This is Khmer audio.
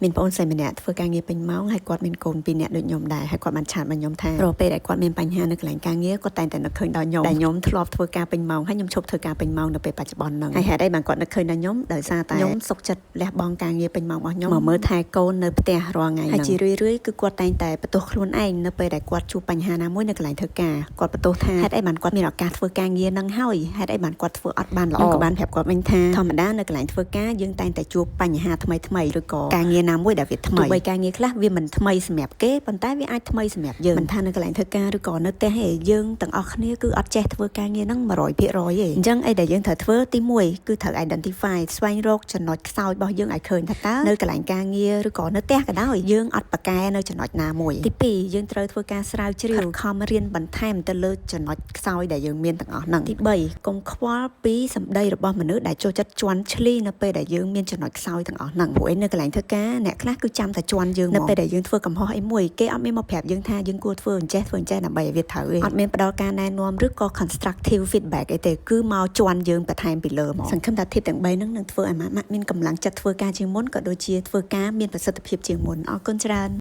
មានបងស្រីម្នាក់ធ្វើការងារពេញម៉ោងហើយគាត់មានកូនពីរនាក់ដូចខ្ញុំដែរហើយគាត់បានឆាតមកខ្ញុំថារកពេលដែលគាត់មានបញ្ហានៅកន្លែងការងារគាត់តែងតែនឹកឃើញដល់ខ្ញុំដែលខ្ញុំធ្លាប់ធ្វើការពេញម៉ោងហើយខ្ញុំឈប់ធ្វើការពេញម៉ោងនៅពេលបច្ចុប្បន្នហ្នឹងហើយហេតុអីបានគាត់នឹកឃើញដល់ខ្ញុំដោយសារតែខ្ញុំសុខចិត្តលះបង់ការងារពេញម៉ោងរបស់ខ្ញុំមកមើលថែកូននៅផ្ទះរាល់ថ្ងៃហើយជារឿយៗគឺគាត់តែងតែបន្ទោសខ្លួនឯងនៅពេលដែលគាត់ជួបបញ្ហាណាមួយនៅកន្លែងធ្វើការគាត់បន្ទោសថាហេតុអីបានគាត់មានឱកាសធ្វើការងារហ្នឹងហើយហេតុអីបានគាត់ធ្វើអត់បានល្អក៏បានប្រាប់គាត់វិញថាធម្មតានៅកន្លែងធ្វើការយើងតែងតែជួបបញ្ហាថ្មីឬក៏ការងារណាមួយដែលវាថ្មីបីការងារខ្លះវាមិនថ្មីសម្រាប់គេប៉ុន្តែវាអាចថ្មីសម្រាប់យើងមិនថានៅកន្លែងធ្វើការឬក៏នៅផ្ទះទេយើងទាំងអស់គ្នាគឺអត់ចេះធ្វើការងារហ្នឹង100%ទេអញ្ចឹងអីដែលយើងត្រូវធ្វើទី1គឺត្រូវ identify ស្វែងរកចំណុចខ្សោយរបស់យើងឲ្យឃើញថាតើនៅកន្លែងការងារឬក៏នៅផ្ទះក៏ដោយយើងអត់ប្រកែនៅចំណុចណាមួយទី2យើងត្រូវធ្វើការស្រាវជ្រាវខំរៀនបន្ថែមទៅលើចំណុចខ្សោយដែលយើងមានទាំងអស់ហ្នឹងទី3កុំខ្វល់ពីសម្ដីរបស់មនុស្សដែលចូលចិត្តជន់ឈ្លីនៅពេលដែលយើងមានចំណុចខ្សោយទាំងអស់ហ្នឹងព្រោះនៅកន្លែងធ្វើការអ្នកខ្លះគឺចាំតែជន់យើងនៅពេលដែលយើងធ្វើកំហុសអីមួយគេអត់មានមកប្រាប់យើងថាយើងគួរធ្វើអញ្ចេះដើម្បីឲ្យវាត្រូវទេអត់មានផ្ដល់ការណែនាំឬក៏ constructive feedback អីទេគឺមកជន់យើងបន្ថែមពីលើមកសង្ឃឹមថា tip ទាំង3ហ្នឹងនឹងធ្វើឲ្យម៉ាក់មានកម្លាំងចិត្តធ្វើការជាងមុនក៏ដូចជាធ្វើការមានប្រសិទ្ធភាពជាងមុនអរគុណច្រើន